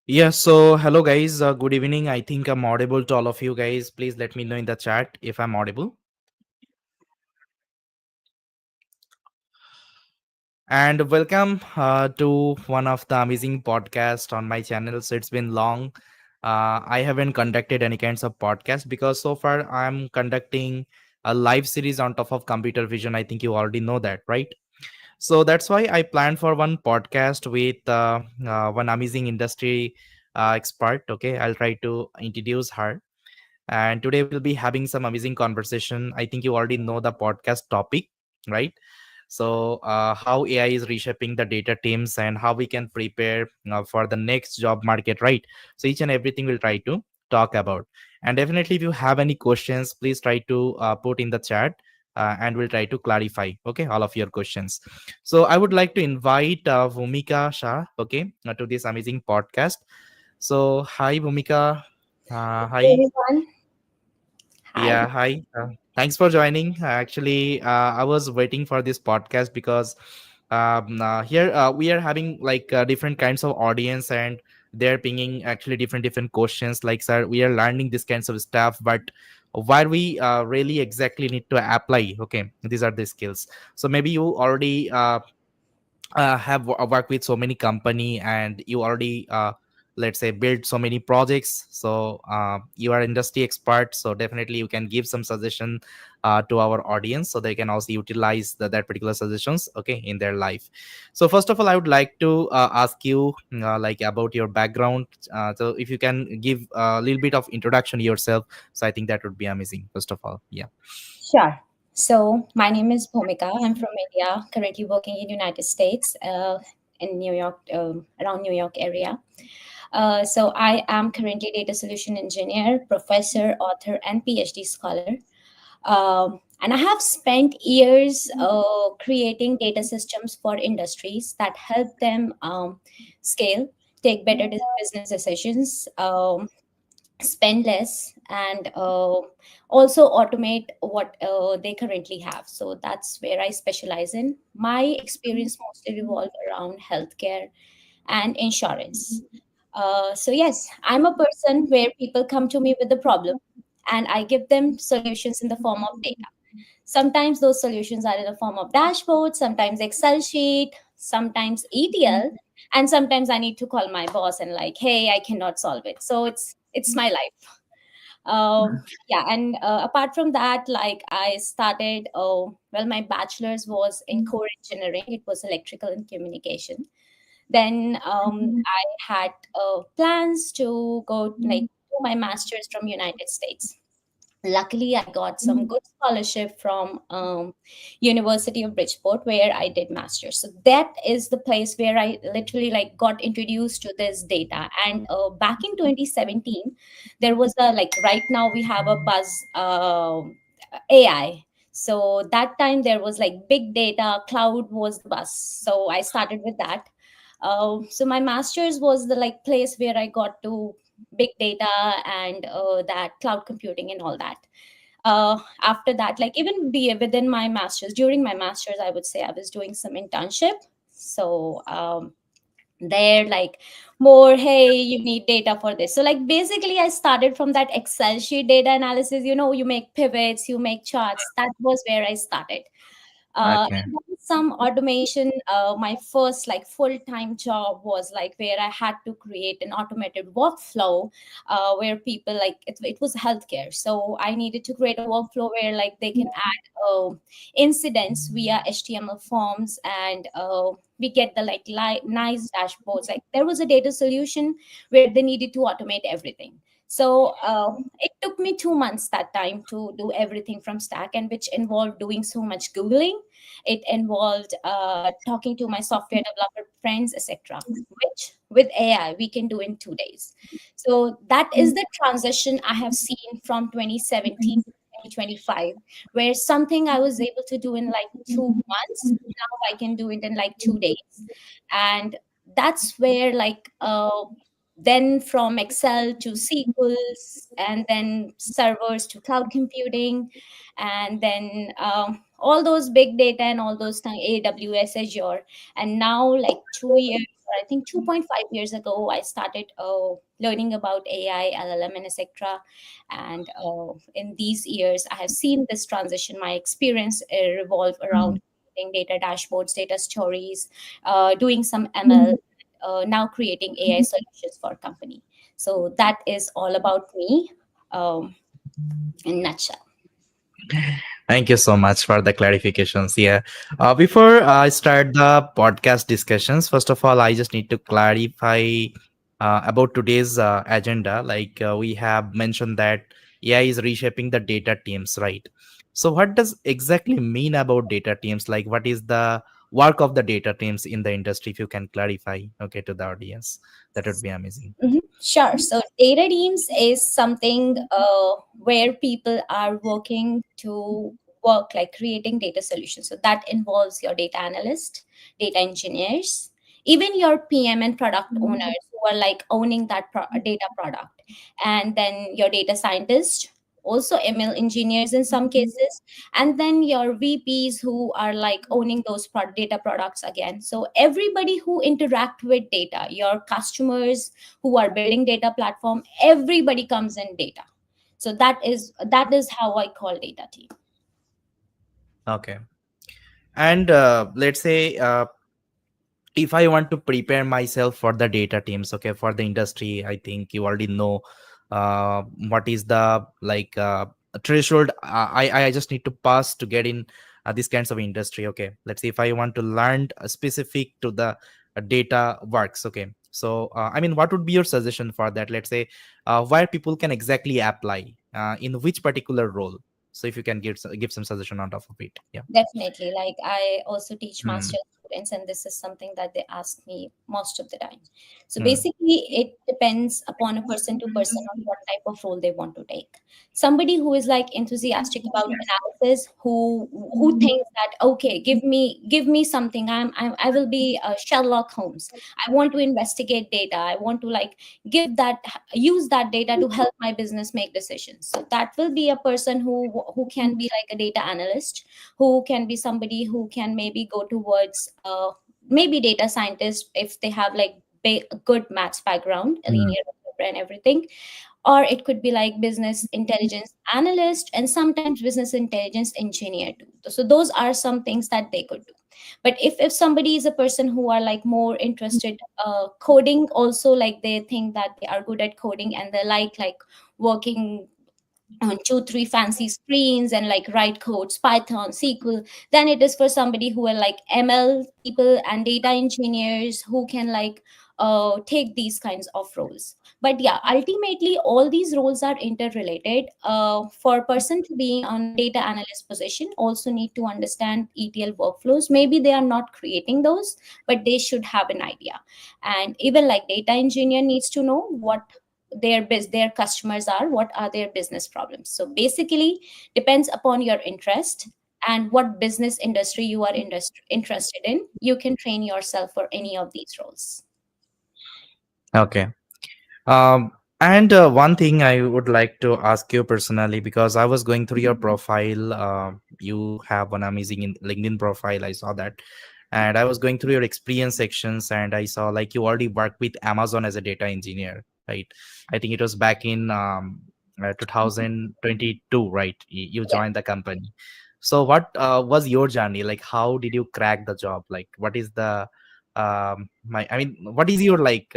Yeah, so hello guys, good evening. I think I'm audible to all of you guys. Please let me know in the chat if I'm audible. And welcome to one of the amazing podcast on my channel. So it's been long. I haven't conducted any kinds of podcast because so far I'm conducting a live series on top of computer vision. I think you already know that, right? So that's why I planned for one podcast with one amazing industry expert. Okay, I'll try to introduce her, and today we'll be having some amazing conversation. I think you already know the podcast topic, right? So how AI is reshaping the data teams and how we can prepare for the next job market, right? So each and everything we'll try to talk about. And definitely if you have any questions, please try to put in the chat, and we'll try to clarify, okay, all of your questions. So I would like to invite Bhumika Shah, okay, to this amazing podcast. So hi Bhumika. Hey Hi. everyone. Hi. Yeah, hi. Thanks for joining. Actually, I was waiting for this podcast because here we are having like different kinds of audience, and they're pinging actually different questions. Like, sir, we are learning this kinds of stuff, but where we really exactly need to apply. Okay, these are the skills. So maybe you already have worked with so many company, and you already let's say build so many projects. So you are industry expert, so definitely you can give some suggestion to our audience so they can also utilize that particular suggestions, okay, in their life. So first of all, I would like to ask you like about your background. So if you can give a little bit of introduction yourself, so I think that would be amazing, first of all. Yeah. Sure. So my name is Bhumika. I'm from India, currently working in United States, in New York, around New York area. So I am currently data solution engineer, professor, author, and PhD scholar. And I have spent years creating data systems for industries that help them scale, take better business decisions, spend less, and also automate what they currently have. So that's where I specialize in. My experience mostly revolve around healthcare and insurance. So yes, I'm a person where people come to me with the problem, and I give them solutions in the form of data. Sometimes those solutions are in the form of dashboard, sometimes Excel sheet, sometimes ETL, and sometimes I need to call my boss and like, hey, I cannot solve it. So it's my life. Yeah, and apart from that, like I started. Well, my bachelor's was in core engineering. It was electrical and communication. Then I had plans to go like do my master's from United States. Luckily, I got some good scholarship from University of Bridgeport, where I did masters. So that is the place where I literally like got introduced to this data. And back in 2017, there was a like right now we have a buzz AI. So that time there was like big data, cloud was the buzz. So I started with that. So my masters was the like place where I got to big data and that cloud computing and all that. After that, like even within my masters, during my masters, I would say I was doing some internship. So they're like more, hey, you need data for this. So like basically I started from that Excel sheet data analysis. You make pivots, you make charts. That was where I started. Okay. And then some automation. My first like full-time job was like where I had to create an automated workflow where people like it was healthcare. So I needed to create a workflow where like they can add incidents via HTML forms, and we get the like nice dashboards. Like there was a data solution where they needed to automate everything. So it took me 2 months that time to do everything from stack, and which involved doing so much Googling. It involved talking to my software developer friends, etc., which with AI we can do in 2 days. So that is the transition I have seen from 2017 to 2025, where something I was able to do in like 2 months, now I can do it in like 2 days. And that's where like then from Excel to SQLs, and then servers to cloud computing, and then all those big data and all those things, AWS, Azure, and now like 2 years. or I think 2.5 years ago, I started learning about AI, LLM, and etc. And in these years, I have seen this transition. My experience revolve around creating data dashboards, data stories, doing some ML, now creating AI solutions for company. So that is all about me, um, in nutshell. Thank you so much for the clarifications. Yeah. Before I start the podcast discussions, first of all, I just need to clarify about today's agenda. Like we have mentioned that AI is reshaping the data teams, right? So, what does exactly mean about data teams? Like, what is the work of the data teams in the industry? If you can clarify, okay, to the audience, that would be amazing. Mhm. Sure. So data teams is something where people are working to work like creating data solutions. So that involves your data analyst, data engineers, even your PM and product owners who are like owning that data product, and then your data scientist, also ML engineers in some cases, and then your VPs who are like owning those data products again. So everybody who interact with data, your customers who are building data platform, everybody comes in data. So that is how I call data team. Okay. And let's say if I want to prepare myself for the data teams, okay, for the industry, I think you already know what is the like threshold I just need to pass to get in these kinds of industry. Okay, let's see if I want to learn specific to the data works. Okay, so I mean, what would be your suggestion for that? Let's say where people can exactly apply in which particular role. So if you can give some suggestion on top of it, yeah. Definitely. Like I also teach Hmm. master students, and this is something that they ask me most of the time. So Hmm. basically, it depends upon a person to person on what type of role they want to take. Somebody who is like enthusiastic about analysis, who thinks that okay, give me something. I will be Sherlock Holmes. I want to investigate data. I want to like use that data to help my business make decisions. So that will be a person who can be like a data analyst, who can be somebody who can maybe go towards maybe data scientist if they have like good maths background, a Hmm. linear algebra and everything. Or it could be like business intelligence analyst and sometimes business intelligence engineer too. So those are some things that they could do. But if somebody is a person who are like more interested coding also, like they think that they are good at coding and they like working on 2 3 fancy screens and like write codes, Python, SQL, then it is for somebody who are like ML people and data engineers who can like take these kinds of roles. But yeah, ultimately all these roles are interrelated. For a person to be on a data analyst position also need to understand ETL workflows. Maybe they are not creating those, but they should have an idea. And even like data engineer needs to know what their customers are, what are their business problems. So basically depends upon your interest and what business industry you are interested in. You can train yourself for any of these roles. Okay. And one thing I would like to ask you personally, because I was going through your profile, you have an amazing LinkedIn profile. I saw that, and I was going through your experience sections, and I saw like you already worked with Amazon as a data engineer, right? I think it was back in 2022, right? You Yeah. joined the company. So, what was your journey? Like, how did you crack the job? Like, what is the I mean, what is your like?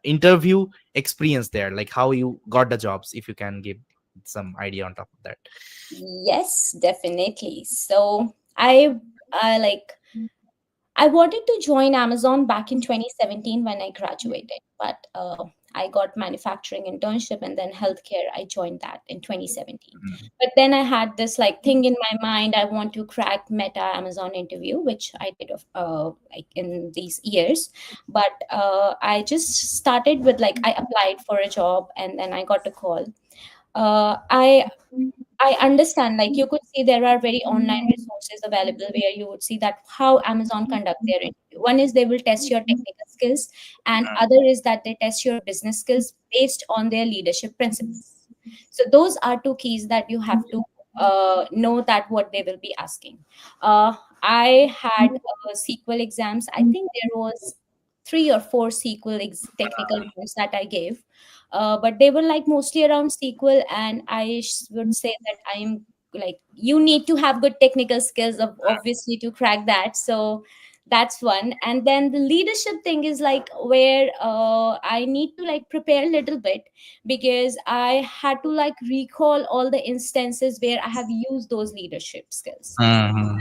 Interview experience there, like how you got the jobs, if you can give some idea on top of that. Yes, definitely. So I like I wanted to join Amazon back in 2017 when I graduated, but I got manufacturing internship and then healthcare. I joined that in 2017. Mm. But then I had this like thing in my mind. I want to crack Meta Amazon interview, which I did of like in these years. But I just started with like I applied for a job and then I got a call. I understand, like you could see there are very online resources available where you would see that how Amazon conduct their interview. One is they will test your technical skills, and other is that they test your business skills based on their leadership principles. So those are two keys that you have to know that what they will be asking. I had SQL exams. I think there was three or four SQL technical notes that I gave, but they were like mostly around SQL, and would say that I'm like, you need to have good technical skills of obviously to crack that. So that's one. And then the leadership thing is like where I need to like prepare a little bit, because I had to like recall all the instances where I have used those leadership skills. Mm-hmm.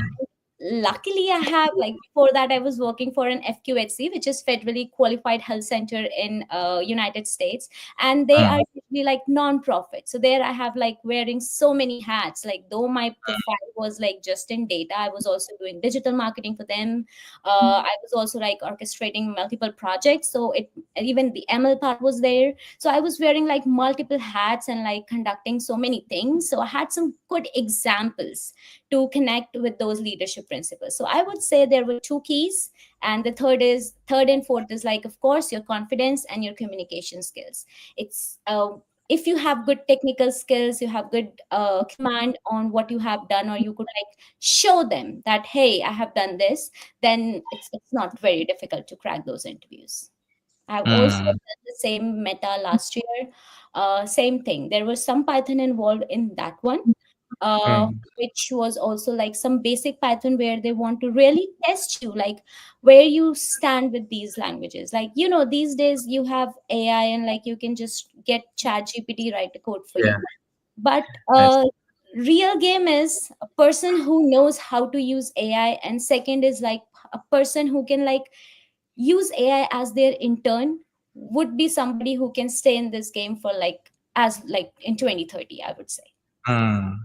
Luckily, I have, like, before that I was working for an FQHC, which is federally qualified health center in United States, and they are usually like non-profit. So there I have like wearing so many hats. Like, though my profile was like just in data, I was also doing digital marketing for them. I was also like orchestrating multiple projects, so it, even the ML part was there. So I was wearing like multiple hats and like conducting so many things, so I had some good examples to connect with those leadership principles. So I would say there were two keys, and the third and fourth is like, of course, your confidence and your communication skills. It's if you have good technical skills, you have good command on what you have done, or you could like show them that, hey, I have done this, then it's not very difficult to crack those interviews. I've also Mm. done the same meta last year. Same thing. There was some Python involved in that one, Mm. which was also like some basic Python where they want to really test you, like where you stand with these languages. Like, these days you have AI, and like you can just get Chat GPT write the code for Yeah. you. But Yes. real game is a person who knows how to use AI, and second is like a person who can like use AI as their intern, would be somebody who can stay in this game for like, as like in 2030, I would say. Mm.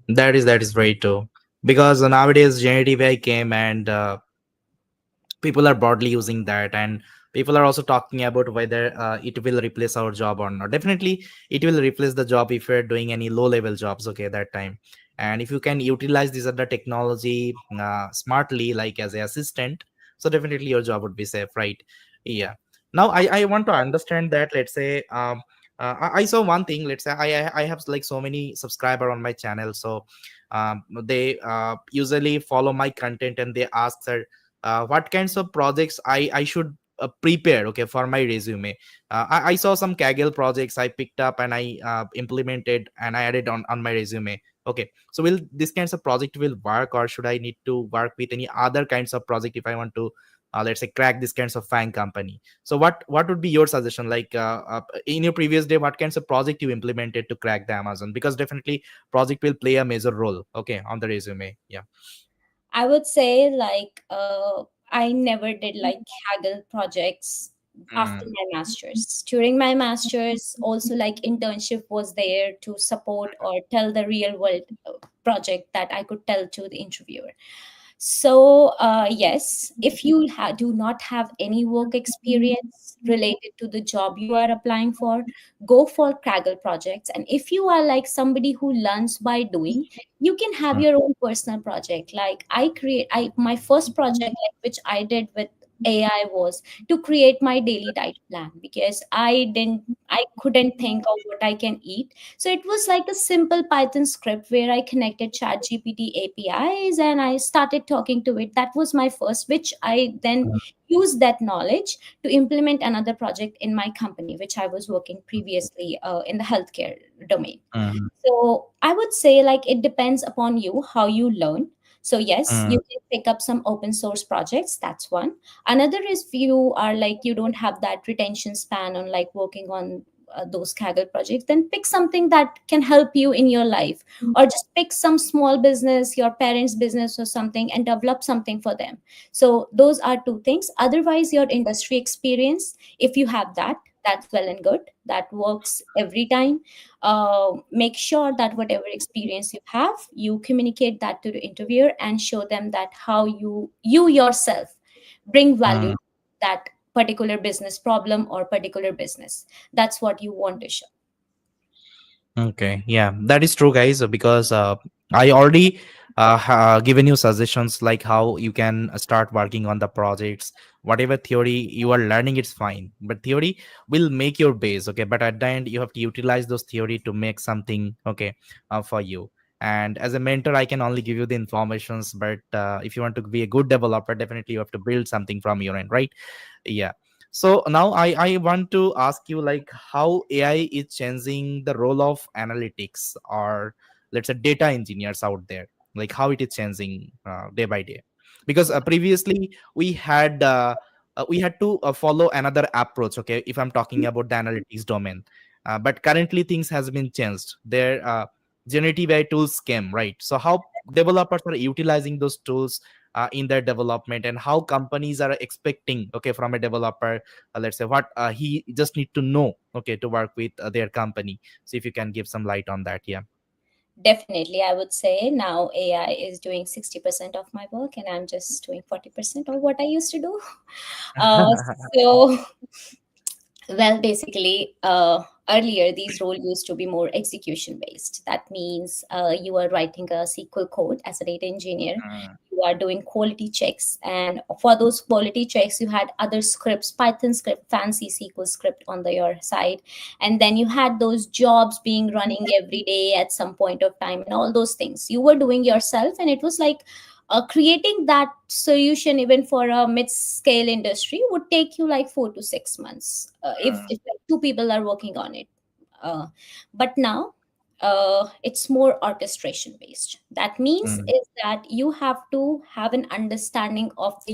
That is right too. Because nowadays generative AI came, and people are broadly using that, and people are also talking about whether it will replace our job or not. Definitely it will replace the job if you're doing any low level jobs, okay, that time. And if you can utilize this other technology smartly, like as an assistant, so definitely your job would be safe, right? Yeah. Now I want to understand that, let's say, I saw one thing. Let's say I have like so many subscriber on my channel, so they usually follow my content, and they ask, sir, what kinds of projects I should prepare, okay, for my resume. I saw some Kaggle projects I picked up, and I implemented, and I added on my resume. Okay, so will this kinds of project will work, or should I need to work with any other kinds of project if I want to, let's say, crack this kinds of fang company? So what would be your suggestion, like in your previous day, what kinds of project you implemented to crack the Amazon? Because definitely project will play a major role, okay, on the resume. Yeah. I would say like I never did like Kaggle projects after Mm. my masters. During my masters, also like internship was there to support or tell the real world project that I could tell to the interviewer. So, yes, if you do not have any work experience related to the job you are applying for, go for Kaggle projects. And if you are like somebody who learns by doing, you can have Mm. your own personal project. Like my first project, like which I did with AI, was to create my daily diet plan, because I couldn't think of what I can eat. So it was like a simple Python script where I connected ChatGPT APIs and I started talking to it. That was my first, which I then used that knowledge to implement another project in my company, which I was working previously in the healthcare domain. Mm. So I would say like it depends upon you how you learn. So yes, Mm. you can pick up some open source projects. That's one. Another is if you are like you don't have that retention span on like working on those Kaggle projects, then pick something that can help you in your life, or just pick some small business, your parents' business or something, and develop something for them. So those are two things. Otherwise, your industry experience, if you have that, that's well and good. That works every time. Make sure that whatever experience you have, you communicate that to the interviewer and show them that how you yourself bring value Mm. to that particular business problem or particular business. That's what you want to show. Okay, yeah, that is true, guys. Because I already given you suggestions like how you can start working on the projects. Whatever theory you are learning, it's fine, but theory will make your base, okay. But at the end, you have to utilize those theory to make something, okay, for you. and as a mentor I can only give you the informations, but if you want to be a good developer, definitely you have to build something from your end, right? Yeah. So now I want to ask you like how AI is changing the role of analytics, or let's say data engineers out there, like how it is changing day by day. Because previously we had to follow another approach, okay, if I'm talking about the analytics domain. But currently things has been changed. There generative AI tools came, right? So how developers are utilizing those tools in their development, and how companies are expecting, okay, from a developer, let's say what he just need to know, okay, to work with their company. So if you can give some light on that. Yeah. Definitely, I would say now AI is doing 60% of my work, and I'm just doing 40% of what I used to do. Uh, so Well, basically, earlier these roles used to be more execution based. That means you are writing a SQL code as a data engineer. Mm, You are doing quality checks, and for those quality checks, you had other scripts, Python script, fancy SQL script on your side, and then you had those jobs being running every day at some point of time, and all those things you were doing yourself, and it was like creating that solution even for a mid-scale industry would take you like 4 to 6 months if like two people are working on it. uh, but now it's more orchestration based. That means mm, is that you have to have an understanding of the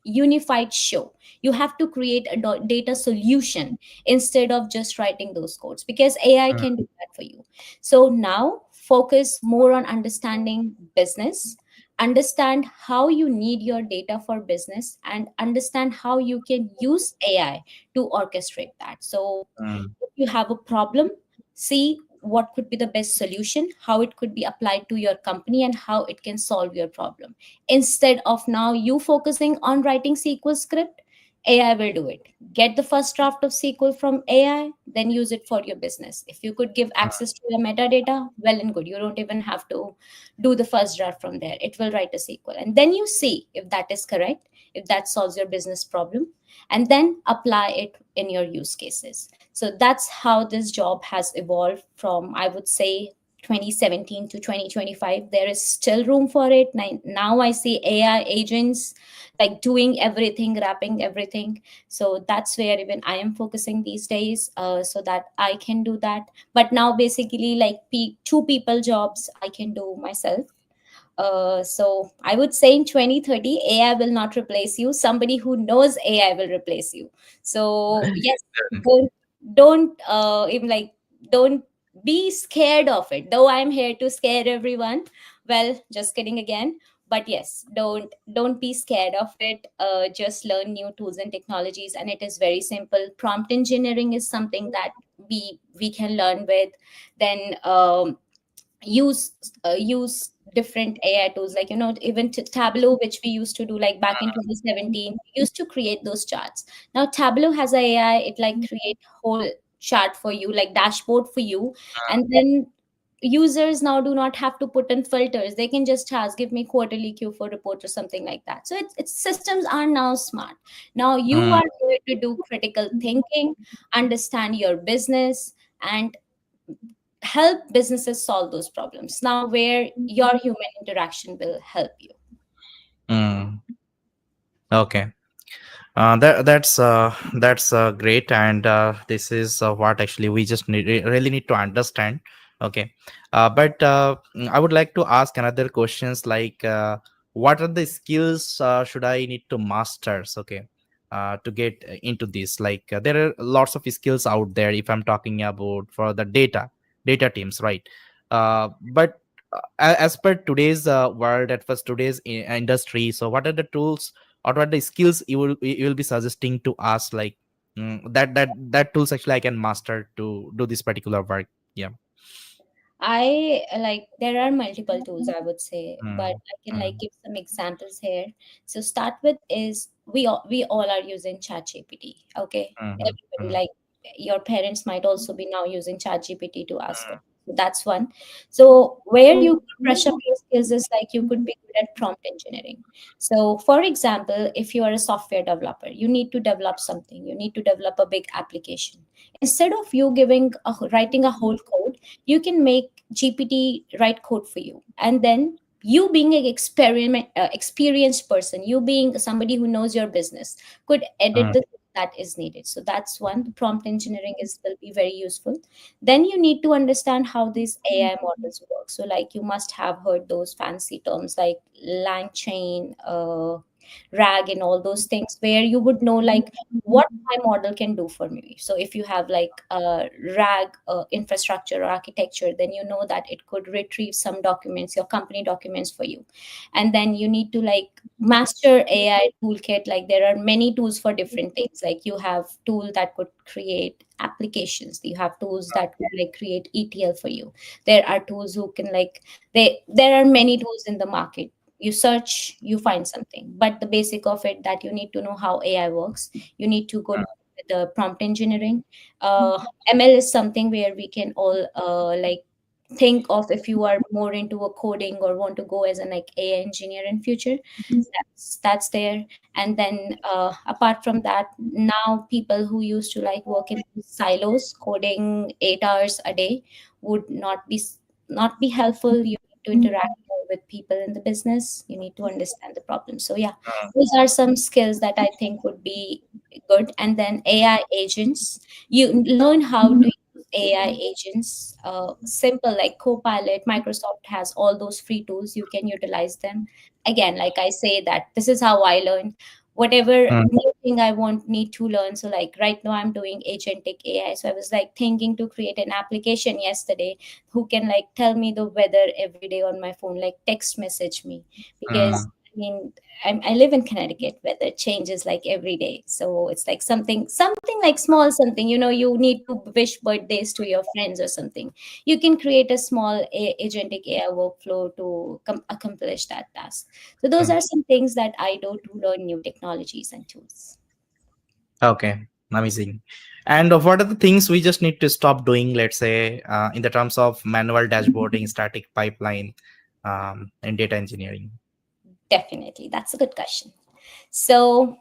unified show. You have to create a data solution instead of just writing those codes, because AI mm, can do that for you. So now focus more on understanding business, understand how you need your data for business, and understand how you can use AI to orchestrate that. So mm, if you have a problem, see what could be the best solution, how it could be applied to your company, and how it can solve your problem. Instead of now you focusing on writing SQL script, AI will do it. Get the first draft of SQL from AI, then use it for your business. If you could give access to your metadata, well and good. You don't even have to do the first draft from there. It will write a SQL. And then you see if that is correct, if that solves your business problem, and then apply it in your use cases. So that's how this job has evolved from, I would say, 2017 to 2025. There is still room for it. Now I see AI agents like doing everything, wrapping everything. So that's where even I am focusing these days, so that I can do that. But now basically like two people jobs I can do myself. So I would say in 2030, AI will not replace you. Somebody who knows AI will replace you. So yes, don't even like don't be scared of it. Though I'm here to scare everyone. Well, just kidding again. But yes, don't be scared of it. Just learn new tools and technologies, and it is very simple. Prompt engineering is something that we can learn with. Then use use different AI tools, like even Tableau, which we used to do like back in 2017. We used to create those charts. Now Tableau has a AI, it like create whole chart for you, like dashboard for you. And then users now do not have to put in filters. They can just ask, give me quarterly Q4 report or something like that. So it's systems are now smart. Now you mm, are here to do critical thinking, understand your business, and help businesses solve those problems. Now, where your human interaction will help you. mm. Okay. That's great, and this is what actually we just really need to understand. Okay, but I would like to ask another questions like what are the skills should I need to masters? Okay, to get into this, like there are lots of skills out there. If I'm talking about for the data teams, right? But as per today's world, at first today's industry, so what are the tools or what are the skills you will be suggesting to us, like that tools actually I can master to do this particular work? Yeah. I like there are multiple tools, I would say, but Mm, I can like mm, give some examples here. So start with is we all are using ChatGPT. Okay, mm, everybody, mm, like your parents might also be now using ChatGPT to ask questions. So that's one. So where you could brush up your skills is like you could be good at prompt engineering. So for example, if you are a software developer, you need to develop something. You need to develop a big application. Instead of you writing a whole code, you can make GPT write code for you, and then you being an experienced person, you being somebody who knows your business, could edit mm, the thing that is needed. So that's one. The prompt engineering is will be very useful. Then you need to understand how these AI models work. So like you must have heard those fancy terms like LangChain, RAG, and all those things, where you would know like what my model can do for me. So if you have like a RAG infrastructure or architecture, then you know that it could retrieve some documents, your company documents for you. And then you need to like master AI toolkit. Like there are many tools for different things. Like you have tool that could create applications. You have tools that could like create ETL for you. There are tools who can like there are many tools in the market. You search, you find something, but the basic of it, that you need to know how AI works. You need to go with the prompt engineering. ML is something where we can all like think of, if you are more into a coding or want to go as an like AI engineer in future, that's there. And then apart from that, now people who used to like work in silos coding 8 hours a day would not be helpful. You need to interact more with people in the business. You need to understand the problem. So yeah, mm, those are some skills that I think would be good. And then AI agents, you learn how to use AI agents. Simple like Copilot, Microsoft has all those free tools. You can utilize them. Again, like I say, that this is how I learned. Whatever mm, new thing I want need to learn. So like right now I'm doing agentic AI. So I was like thinking to create an application yesterday who can like tell me the weather every day on my phone, like text message me. Because mm. I mean, I live in Connecticut, where the changes like every day. So it's like something like small something. You need to wish birthdays to your friends or something. You can create a small agentic AI workflow to accomplish that task. So those Mm. are some things that I do to learn new technologies and tools. Okay, amazing. And what are the things we just need to stop doing, let's say, in the terms of manual dashboarding, static pipeline, and data engineering? Definitely, that's a good question. So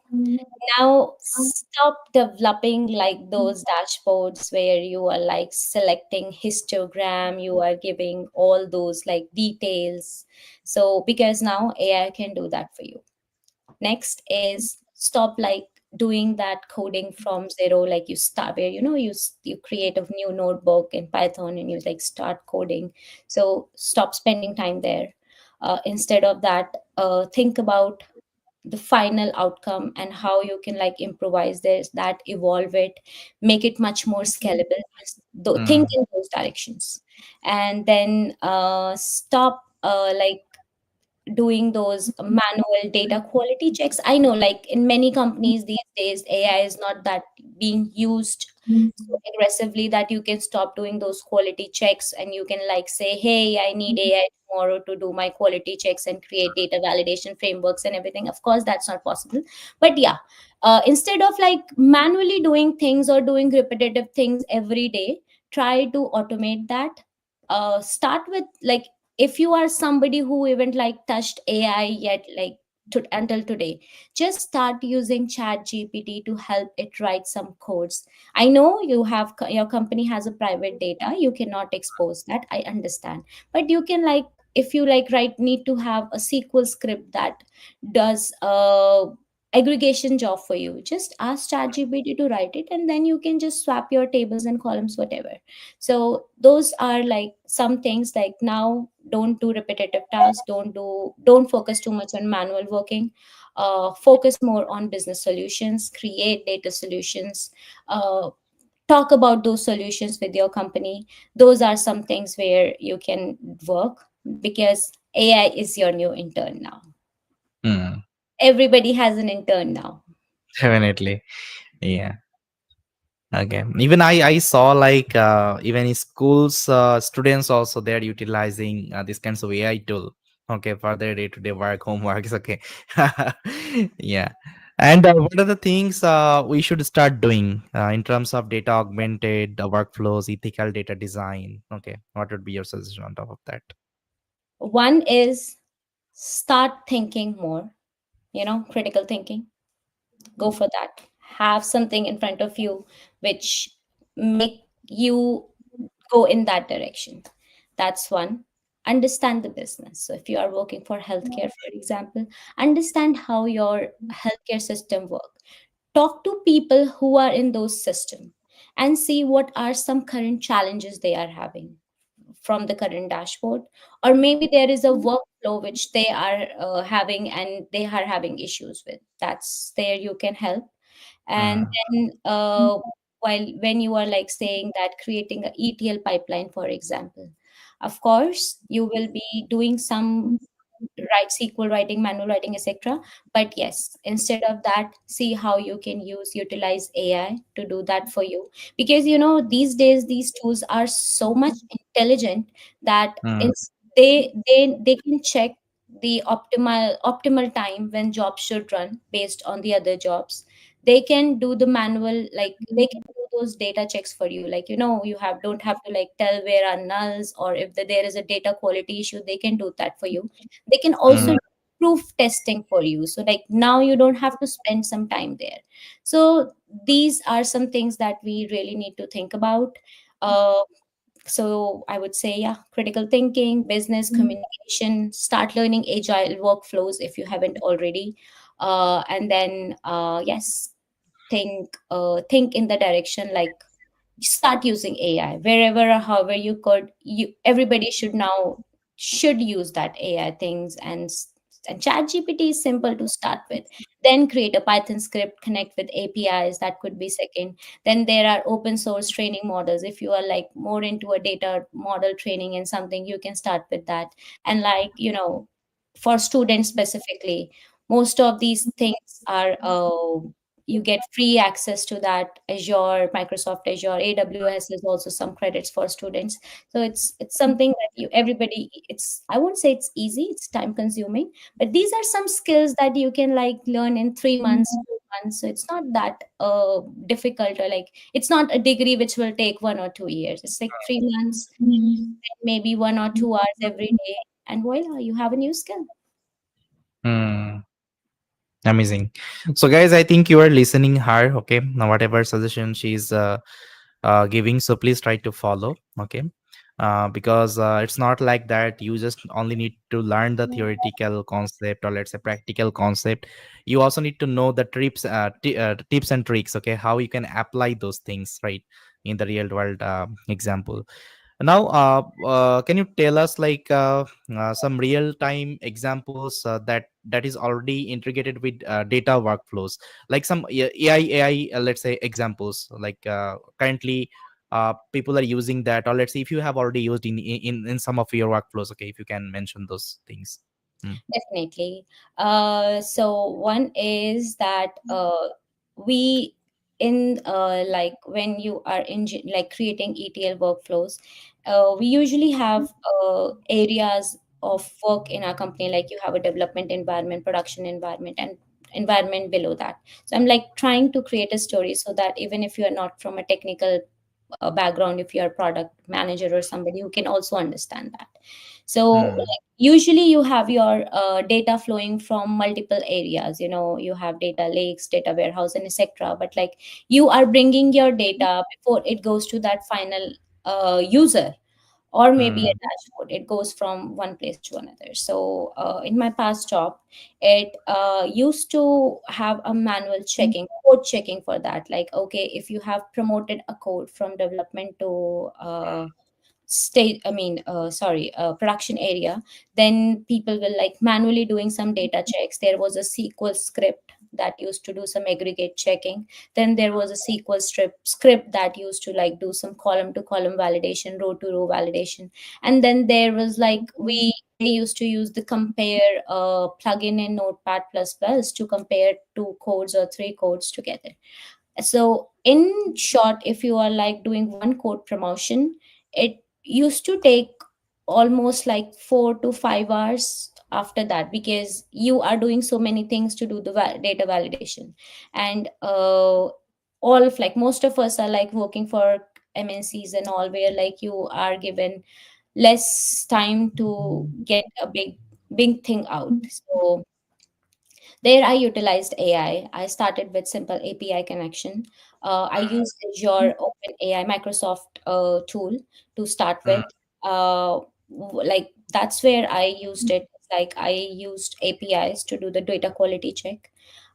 now stop developing like those dashboards where you are like selecting histogram, you are giving all those like details. So because now AI can do that for you. Next is stop like doing that coding from zero, like you start where you create a new notebook in Python and you like start coding. So stop spending time there. Instead of that, think about the final outcome and how you can like improvise this, that evolve it, make it much more scalable. Just think Mm, in those directions. And then stop like doing those manual data quality checks. I know like in many companies these days AI is not that being used so aggressively that you can stop doing those quality checks and you can like say, hey, I need AI tomorrow to do my quality checks and create data validation frameworks and everything. Of course that's not possible. But yeah, instead of like manually doing things or doing repetitive things every day, try to automate that. Start with like, if you are somebody who even like touched AI yet, like until today, just start using Chat GPT to help it write some codes. I know your company has a private data, you cannot expose that, I understand. But you can like, if you like write, need to have a SQL script that does aggregation job for you, just ask Chat GPT to write it, and then you can just swap your tables and columns, whatever. So those are like some things. Like now, don't do repetitive tasks, don't focus too much on manual working. Focus more on business solutions, create data solutions, talk about those solutions with your company. Those are some things where you can work, because AI is your new intern now. mm, Everybody has an intern now. definitely. Yeah. Okay. Even I saw like even in schools, students also they're utilizing these kinds of AI tool. Okay, for their day-to-day work, homework is okay. Yeah. And what are the things we should start doing in terms of data augmented workflows, ethical data design? Okay, what would be your suggestion on top of that? One is start thinking more, critical thinking. Go for that. Have something in front of you which make you go in that direction. That's one. Understand the business. So if you are working for healthcare, for example, understand how your healthcare system work. Talk to people who are in those systems and see what are some current challenges they are having from the current dashboard, or maybe there is a workflow which they are having and they are having issues with. That's there you can help. And Mm, then while when you are like saying that creating a ETL pipeline, for example, of course you will be doing some write SQL writing, manual writing, etc. But yes, instead of that, see how you can utilize AI to do that for you. Because these days these tools are so much intelligent that mm, they can check the optimal time when jobs should run based on the other jobs. They can do the manual, like they can do those data checks for you, like you don't have to like tell where are nulls, or if there is a data quality issue, they can do that for you. They can also mm, do proof testing for you, so like now you don't have to spend some time there. So these are some things that we really need to think about. uh, so I would say, yeah, critical thinking, business communication, start learning agile workflows if you haven't already. And then yes, think in the direction like start using AI wherever or however you could. Everybody should use that AI things, and chat GPT is simple to start with. Then create a Python script, connect with APIs, that could be second. Then there are open source training models. If you are like more into a data model training and something, you can start with that. And like for students specifically, most of these things are you get free access to that. Azure, Microsoft Azure, AWS is also some credits for students. So it's something that you everybody, it's, I won't say it's easy, it's time consuming, but these are some skills that you can like learn in 3 months, 2 months. So it's not that difficult, or like it's not a degree which will take 1 or 2 years. It's like 3 months, maybe 1 or 2 hours every day, and voila, you have a new skill. mm. Amazing. So, guys, I think you are listening her. Okay, now whatever suggestion she's giving, so please try to follow. Okay, because it's not like that. You just only need to learn the theoretical concept, or let's say practical concept. You also need to know the tips and tricks. Okay, how you can apply those things right in the real world example. Now, can you tell us like some real-time examples that is already integrated with data workflows, like some AI, let's say examples, like currently people are using that, or let's say if you have already used in some of your workflows. Okay, if you can mention those things. Mm, Definitely. So one is that we in like when you are in like creating ETL workflows, we usually have areas of work in our company. Like you have a development environment, production environment, and environment below that. So I'm like trying to create a story so that even if you are not from a technical background, if you're a product manager or somebody who can also understand that. So mm, like, usually you have your data flowing from multiple areas. You have data lakes, data warehouse, and etc. But like you are bringing your data before it goes to that final user, or maybe a mm, dashboard. It goes from one place to another. So in my past job, it used to have a manual checking, code checking for that. Like, okay, if you have promoted a code from development to state I mean sorry production area, then people will like manually doing some data checks. There was a SQL script that used to do some aggregate checking. Then there was a SQL script that used to like do some column to column validation, row to row validation. And then there was like we they used to use the compare plugin in Notepad plus plus to compare two codes or three codes together. So in short, if you are like doing one code promotion, it used to take almost like 4 to 5 hours after that, because you are doing so many things to do the data validation. And all of like most of us are like working for MNCs and all, where like you are given less time to get a big thing out. So there, I utilized AI. I started with simple API connection. I used Azure OpenAI Microsoft tool to start mm, with. like that's where I used it. Like I used APIs to do the data quality check.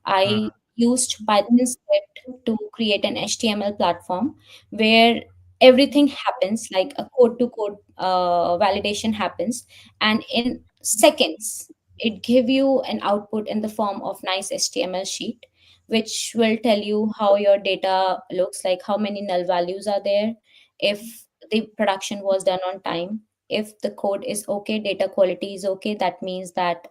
I used Python script to create an HTML platform where everything happens, like a code to code validation happens, and in seconds it give you an output in the form of nice HTML sheet, which will tell you how your data looks like, how many null values are there, if the production was done on time, if the code is okay, data quality is okay, that means that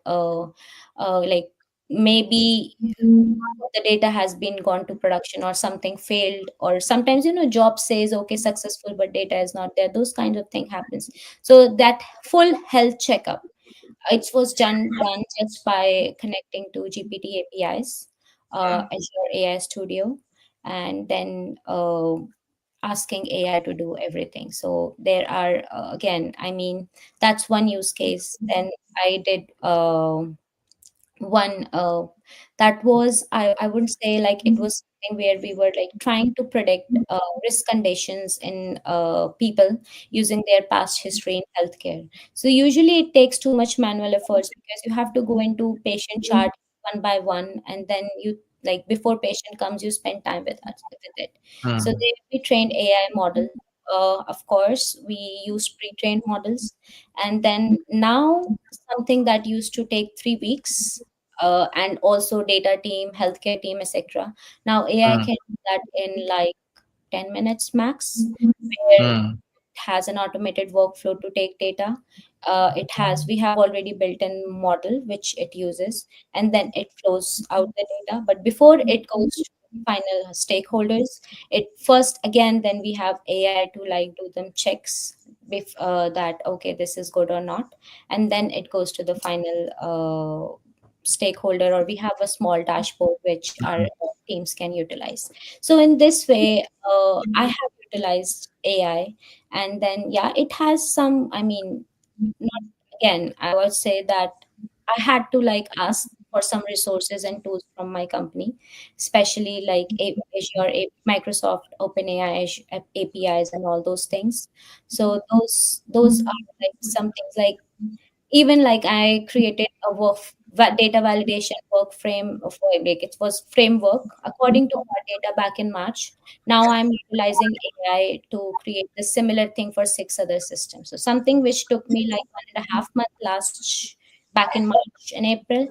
like maybe the data has been gone to production or something failed, or sometimes job says okay successful but data is not there, those kinds of thing happens. So that full health checkup, it was done just by connecting to GPT APIs, Azure AI Studio, and then asking AI to do everything. So there are again, I mean, that's one use case. Then I did one that was, I wouldn't say like it was something where we were like trying to predict risk conditions in people using their past history in healthcare. So usually it takes too much manual efforts because you have to go into patient chart one by one, and then you, like before patient comes you spend time with it. So mm, they we trained AI model. Of course we use pre-trained models, and then now something that used to take 3 weeks, and also data team, healthcare team, etc. Now AI mm, can do that in like 10 minutes max, where it mm, has an automated workflow to take data. We have already built in model which it uses, and then it flows out the data. But before it goes to final stakeholders, it first again, then we have AI to like do them checks that okay this is good or not, and then it goes to the final stakeholder, or we have a small dashboard which our teams can utilize. So in this way, I have utilized AI, and then yeah, it has some. I mean, not again. I would say that I had to like ask for some resources and tools from my company, especially like Azure, Microsoft, OpenAI APIs, and all those things. So those are like some things like, even like I created a data validation work frame for like it was framework according to our data back in March. Now I'm utilizing AI to create the similar thing for 6 other systems. So something which took me like 1.5 months back in March and April,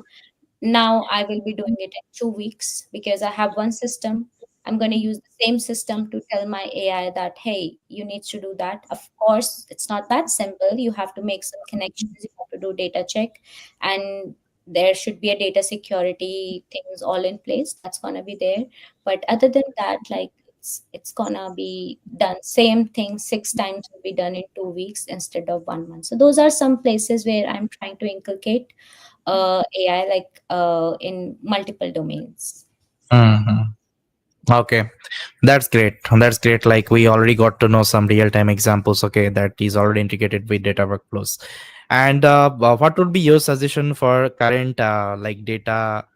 now I will be doing it in 2 weeks because I have one system. I'm going to use the same system to tell my AI that, hey, you need to do that. Of course, it's not that simple. You have to make some connections, you have to do data check, and there should be a data security things all in place. That's going to be there. But other than that, like it's gonna be done. Same thing 6 times will be done in 2 weeks instead of 1 month. So those are some places where I'm trying to inculcate AI like in multiple domains. mm. Okay, that's great. That's great. Like we already got to know some real-time examples. Okay, that is already integrated with data workflows. And what would be your suggestion for current like data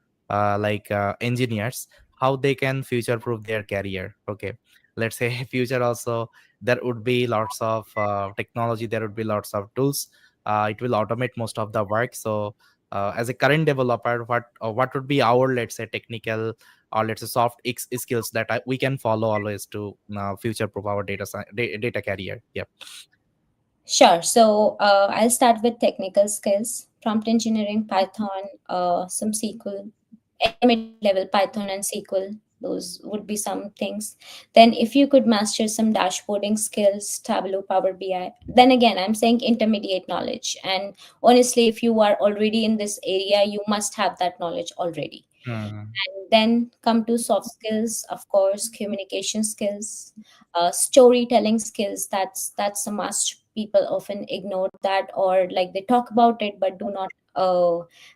engineers, how they can future-proof their career? Okay, let's say future also there would be lots of technology. There would be lots of tools. It will automate most of the work. So, as a current developer, what would be our, let's say, technical or let's say soft skills that we can follow always to future proof our data career? Yeah. Sure. So I'll start with technical skills, prompt engineering, Python, some SQL, intermediate level Python and SQL. Those would be some things. Then, if you could master some dashboarding skills, Tableau, Power BI, then again, I'm saying intermediate knowledge. And honestly, if you are already in this area, you must have that knowledge already. Hmm. And then come to soft skills, of course, communication skills, storytelling skills. That's a must. People often ignore that, or like they talk about it but do not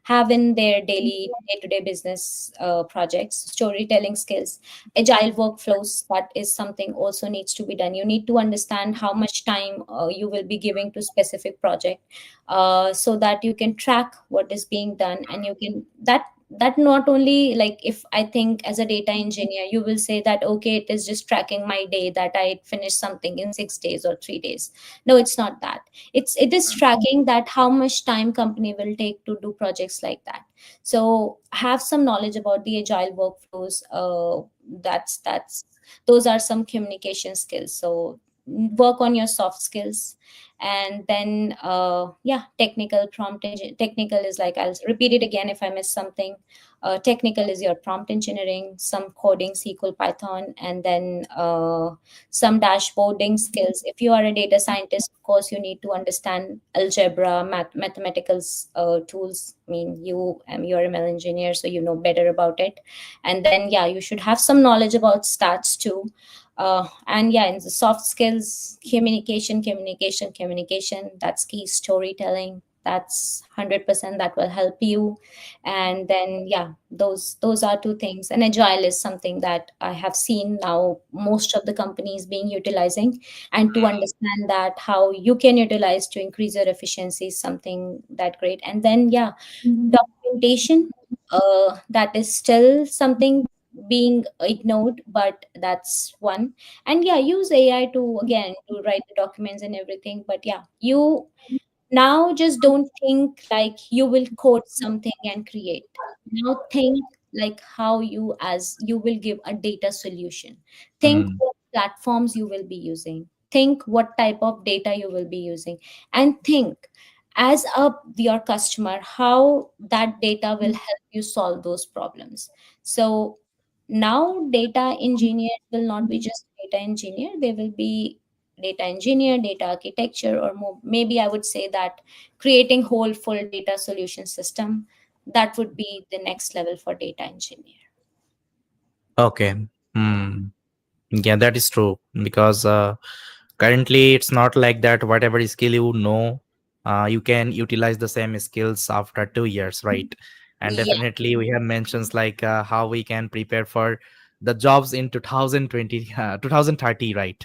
have in their daily day-to-day business projects. Storytelling skills, agile workflows, that is something also needs to be done. You need to understand how much time you will be giving to specific project, so that you can track what is being done, and you can that that not only, like, if I think as a data engineer, you will say that okay, it is just tracking my day, that I finished something in 6 days or 3 days. No, it's not that. It is tracking that how much time company will take to do projects like that. So have some knowledge about the agile workflows. That's those are some communication skills. So work on your soft skills. And then yeah, technical is like, I'll repeat it again if I miss something. Technical is your prompt engineering, some coding, SQL, Python, and then some dashboarding skills. If you are a data scientist, of course you need to understand algebra, mathematical tools. I mean, you're a ML engineer, so you know better about it. And then yeah, you should have some knowledge about stats too. And yeah, in the soft skills, communication, that's key. Storytelling, that's 100%, that will help you. And then yeah, those are two things. And agile is something that I have seen now most of the companies being utilizing. And to understand that how you can utilize to increase your efficiency is something that great. And then yeah, documentation, that is still something being ignored, but that's one. And yeah, use AI to again to write the documents and everything. But yeah, you now just don't think like you will code something and create. Now think like how you, as you will give a data solution. Think Mm. what platforms you will be using. Think what type of data you will be using. And think as a your customer how that data will help you solve those problems. So now data engineer will not be just data engineer, they will be data engineer, data architecture, or more, maybe I would say that creating whole full data solution system. That would be the next level for data engineer. Okay. Hmm. Yeah, that is true because currently it's not like that. Whatever skill you know, you can utilize the same skills after 2 years, right? And Yeah. definitely we have mentions like how we can prepare for the jobs in 2020, 2030, right?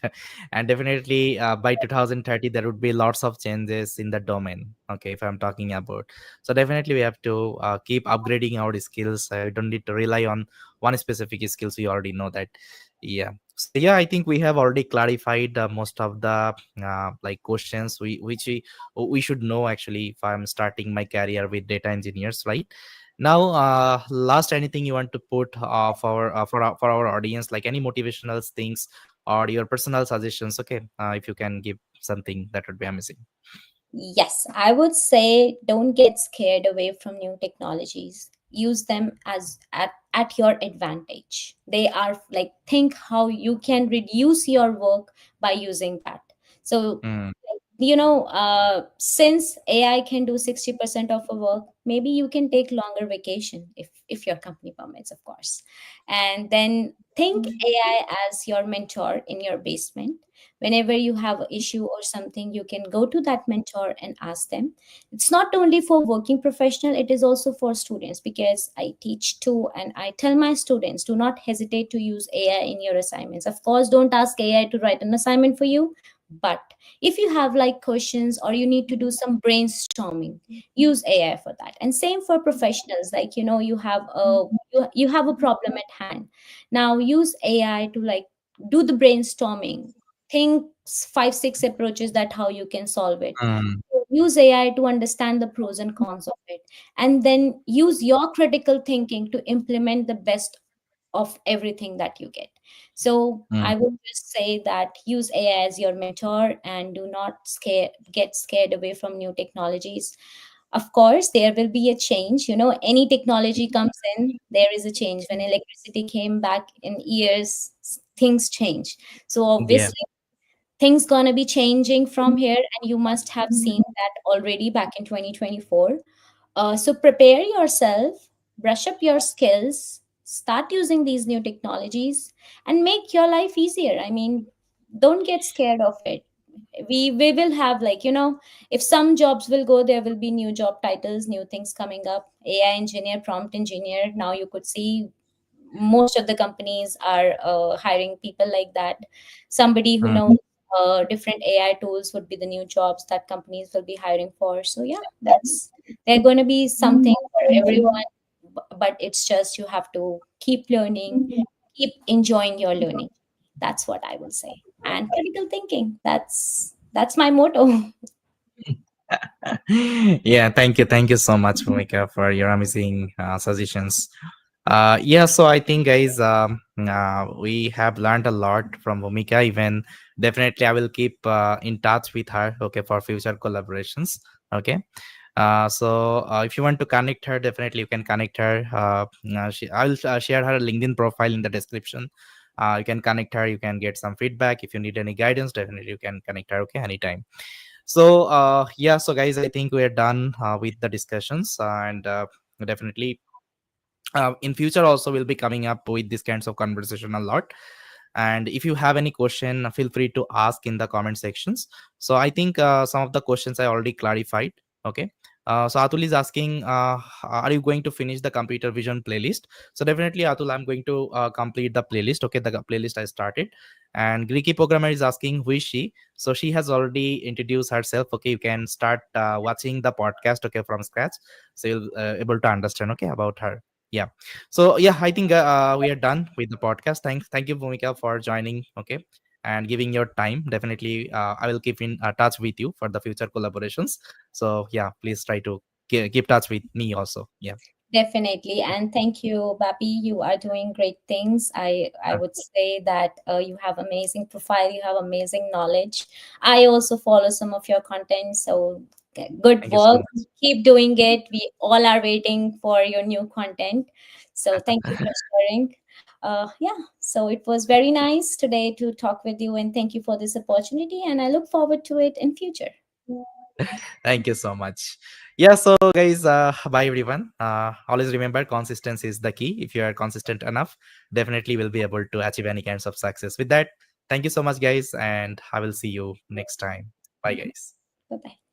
And definitely by 2030 there would be lots of changes in the domain. Okay, if I'm talking about, so definitely we have to keep upgrading our skills. We don't need to rely on one specific skills. We already know that. Yeah. So yeah, I think we have already clarified most of the like questions we should know actually if I'm starting my career with data engineers, right? Now, last, anything you want to put for our audience, like any motivational things or your personal suggestions? Okay, if you can give something, that would be amazing. Yes, I would say don't get scared away from new technologies. Use them as at your advantage. They are like, think how you can reduce your work by using that. So Mm, since AI can do 60% of a work, maybe you can take longer vacation if your company permits, of course. And then think AI as your mentor in your basement. Whenever you have an issue or something, you can go to that mentor and ask them. It's not only for working professional, it is also for students, because I teach too, and I tell my students, do not hesitate to use AI in your assignments. Of course, don't ask AI to write an assignment for you, but if you have like questions or you need to do some brainstorming, use AI for that. And same for professionals, like you have a problem at hand. Now use AI to like do the brainstorming. Think 5 6 approaches that how you can solve it. mm, Use AI to understand the pros and cons of it, and then use your critical thinking to implement the best of everything that you get. So mm. I would just say that use AI as your mentor and do not get scared away from new technologies. Of course, there will be a change. Any technology comes in, there is a change. When electricity came back in years, things change. So Yeah. obviously things gonna be changing from here, and you must have seen that already back in 2024. So prepare yourself, brush up your skills, start using these new technologies, and make your life easier. I mean, don't get scared of it. We will have, like, if some jobs will go, there will be new job titles, new things coming up. AI engineer, prompt engineer. Now you could see most of the companies are hiring people like that. Somebody who Mm, knows different AI tools would be the new jobs that companies will be hiring for. So yeah, that's they're going to be something for everyone. but it's just you have to keep learning, keep enjoying your learning. That's what I will say. And critical thinking, that's my motto. Yeah, thank you so much, Bhumika, for your amazing suggestions. Yeah, so I think, guys, we have learned a lot from Bhumika. Even definitely, I will keep in touch with her. Okay, for future collaborations. Okay. If you want to connect her, definitely you can connect her. I will share her LinkedIn profile in the description. You can connect her. You can get some feedback. If you need any guidance, definitely you can connect her. Okay, anytime. Yeah, so guys, I think we're done with the discussions, and definitely in future also we'll be coming up with these kinds of conversation a lot. And if you have any question, feel free to ask in the comment sections. So I think some of the questions I already clarified. Okay. So Atul is asking, are you going to finish the computer vision playlist? So definitely, Atul, I'm going to complete the playlist. Okay, the playlist I started. And Greeky programmer is asking, who is she? So she has already introduced herself. Okay, you can start watching the podcast. Okay, from scratch, so you'll able to understand. Okay, about her. Yeah. So yeah, I think we are done with the podcast. Thank you, Bhumika, for joining. Okay, and giving your time. Definitely, I will keep in touch with you for the future collaborations. So yeah, please try to keep touch with me also. Yeah. Definitely. And thank you, Bappy. You are doing great things. I Uh, would say that you have amazing profile, you have amazing knowledge. I also follow some of your content. So good Thank you so work. much. Keep doing it. We all are waiting for your new content. So thank you for sharing. Yeah, so it was very nice today to talk with you, and thank you for this opportunity. And I look forward to it in future. Thank you so much. Yeah, so guys, bye everyone. Always remember, consistency is the key. If you are consistent enough, definitely will be able to achieve any kinds of success. With that, thank you so much, guys, and I will see you next time. Bye, guys. Bye bye.